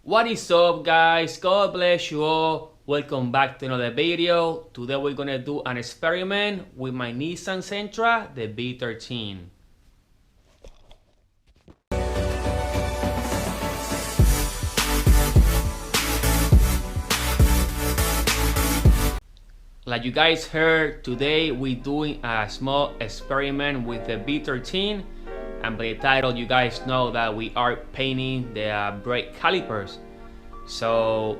What is up, guys? God bless you all. Welcome back to another video. Today we're gonna do an experiment with my Nissan Sentra, the B13. Like you guys heard, today we're doing a small experiment with the B13, and by the title you guys know that we are painting the brake calipers. So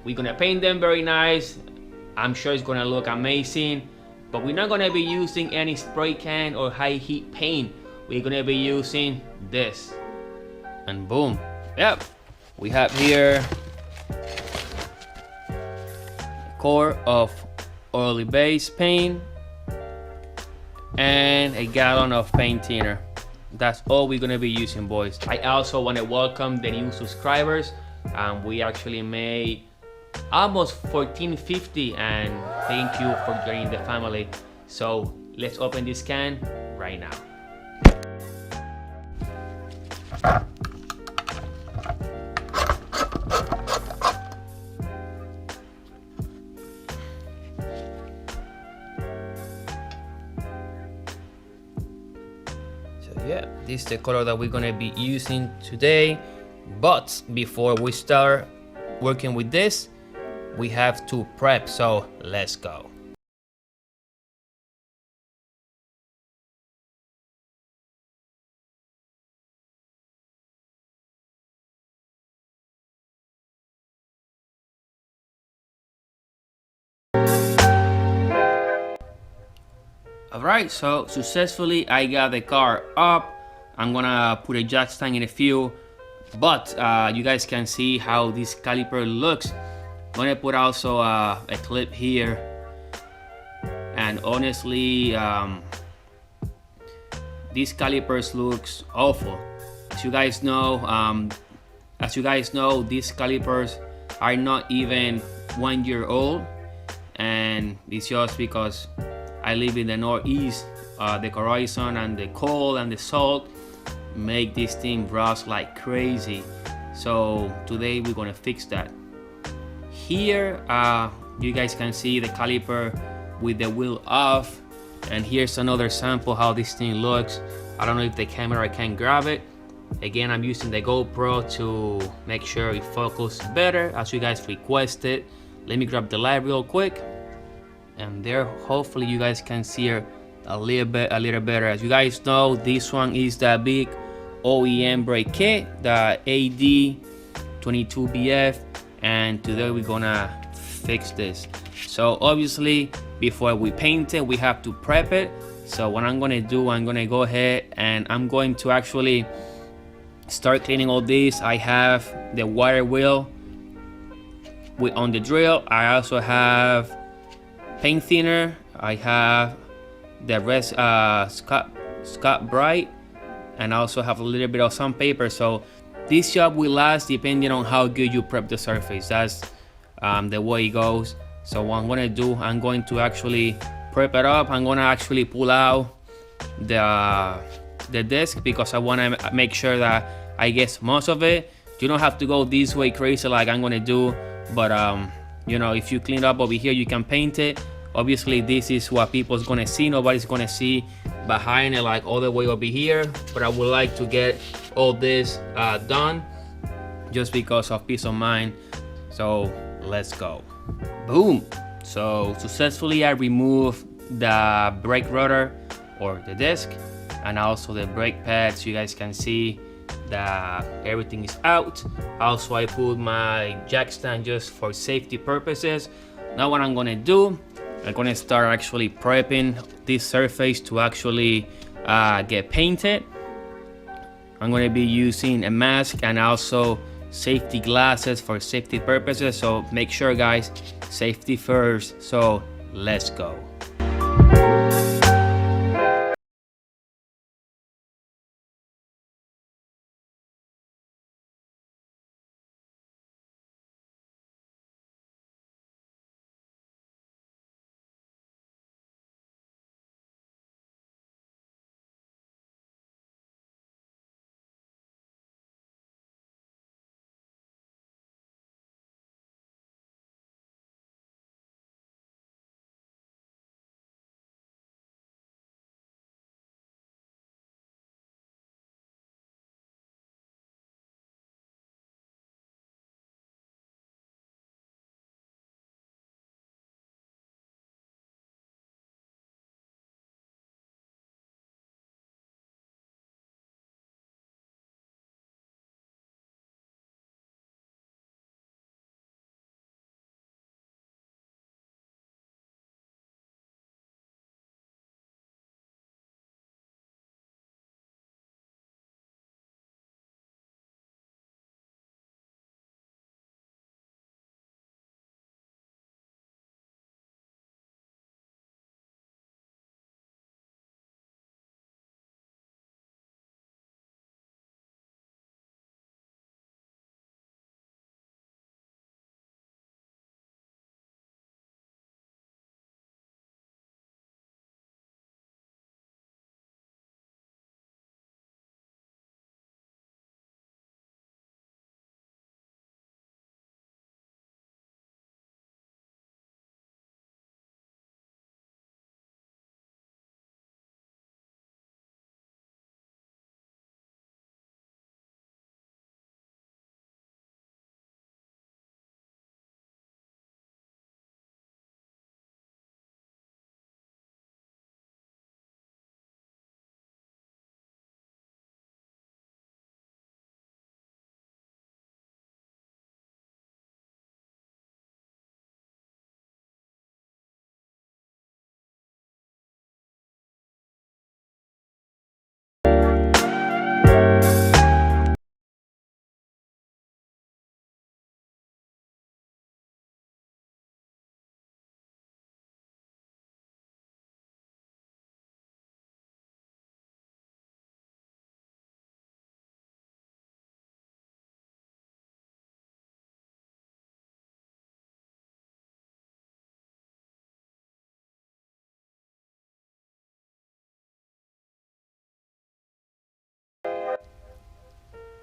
we're gonna paint them very nice. I'm sure it's gonna look amazing, but we're not gonna be using any spray can or high heat paint. We're gonna be using this. And boom, yep, we have here a quart of oily base paint and a gallon of paint thinner. That's all we're gonna be using, boys. I also want to welcome the new subscribers. We actually made almost 1450, and thank you for joining the family. So let's open this can right now. So yeah, this is the color that we're gonna be using today. But before we start working with this, we have to prep, so let's go. Alright, so successfully I got the car up. I'm gonna put a jack stand in a few, but you guys can see how this caliper looks. I'm gonna put also a clip here, and honestly these calipers looks awful. As you guys know, these calipers are not even 1 year old, and it's just because I live in the northeast. The corrosion and the cold and the salt make this thing rust like crazy. So today we're gonna fix that. Here you guys can see the caliper with the wheel off, and here's another sample how this thing looks. I don't know if the camera can grab it. Again, I'm using the GoPro to make sure it focuses better as you guys requested. Let me grab the light real quick, and there hopefully you guys can see her a little better. As you guys know, this one is the big OEM brake kit, the AD22BF, and today we're gonna fix this. So obviously before we paint it, we have to prep it. So what I'm gonna do, I'm gonna go ahead and I'm going to actually start cleaning all this. I have the water wheel on the drill. I also have paint thinner. I have the rest Scott Bright, and I also have a little bit of sandpaper. So this job will last depending on how good you prep the surface. That's the way it goes. So what I'm gonna do, I'm going to actually prep it up. I'm gonna actually pull out the disc because I want to make sure that I get most of it. You don't have to go this way crazy like I'm gonna do, but you know, if you clean up over here, you can paint it. Obviously this is what people's gonna see. Nobody's gonna see behind it, like all the way over here, but I would like to get all this done just because of peace of mind. So let's go. Boom. So successfully I removed the brake rotor or the disc, and also the brake pads. You guys can see that everything is out. Also I put my jack stand just for safety purposes. Now what I'm gonna do, I'm gonna start actually prepping this surface to actually get painted. I'm gonna be using a mask and also safety glasses for safety purposes. So make sure, guys, safety first. So let's go.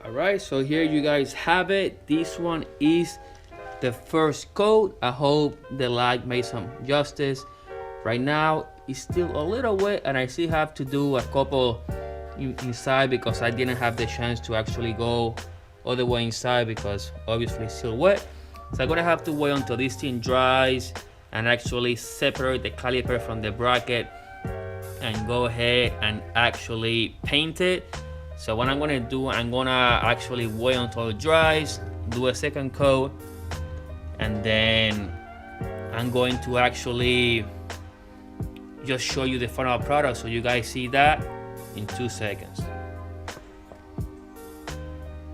All right, so here you guys have it. This one is the first coat. I hope the light made some justice. Right now it's still a little wet, and I still have to do a couple inside because I didn't have the chance to actually go all the way inside because obviously it's still wet. So I'm gonna have to wait until this thing dries and actually separate the caliper from the bracket and go ahead and actually paint it. So what I'm gonna do, I'm gonna actually wait until it dries, do a second coat, and then I'm going to actually just show you the final product so you guys see that in 2 seconds.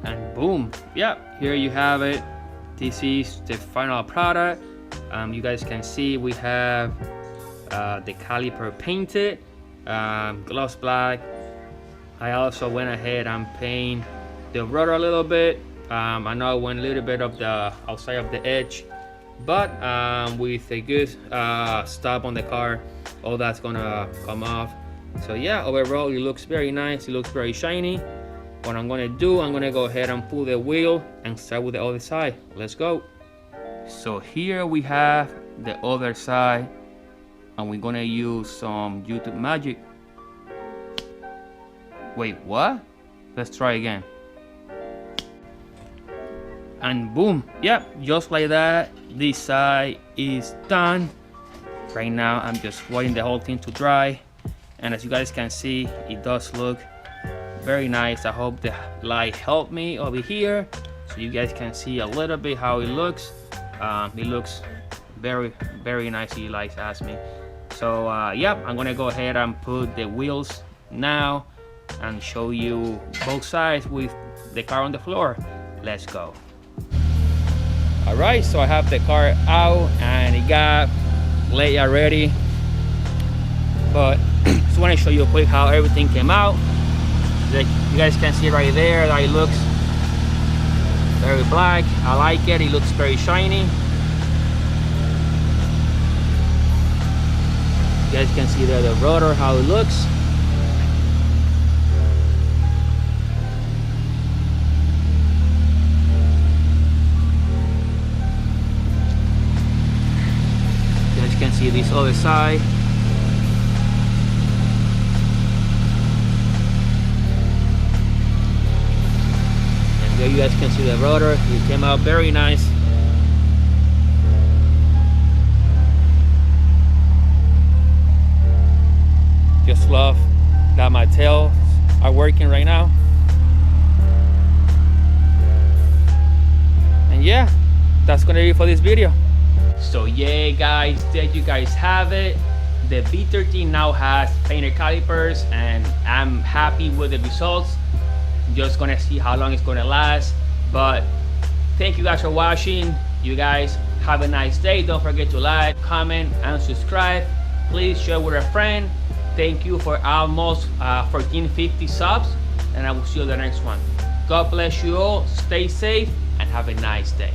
And boom, yeah, here you have it. This is the final product. You guys can see we have the caliper painted, gloss black. I also went ahead and paint the rotor a little bit. I know I went a little bit of the outside of the edge, but with a good stop on the car, all that's gonna come off. So yeah, overall it looks very nice. It looks very shiny. What I'm gonna do, I'm gonna go ahead and pull the wheel and start with the other side. Let's go. So here we have the other side, and we're gonna use some YouTube magic. Wait, what? Let's try again. And boom, yeah, just like that, this side is done. Right now I'm just waiting the whole thing to dry, and as you guys can see, it does look very nice. I hope the light helped me over here so you guys can see a little bit how it looks. It looks very, very nice, you guys asked me. So yeah, I'm gonna go ahead and put the wheels now and show you both sides with the car on the floor. Let's go. All right, so I have the car out and it got late already, but just want to show you quick how everything came out. Like you guys can see right there that it looks very black. I like it. It looks very shiny. You guys can see there the rotor, how it looks. You guys can see this other side. There you guys can see the rotor. It came out very nice. Just love that my tails are working right now. And yeah, that's gonna be it for this video. So yeah guys, there you guys have it. The B13 now has painted calipers and I'm happy with the results. Just gonna see how long it's gonna last, but thank you guys for watching. You guys have a nice day. Don't forget to like, comment, and subscribe. Please share with a friend. Thank you for almost 1450 subs, and I will see you in the next one. God bless you all, stay safe, and have a nice day.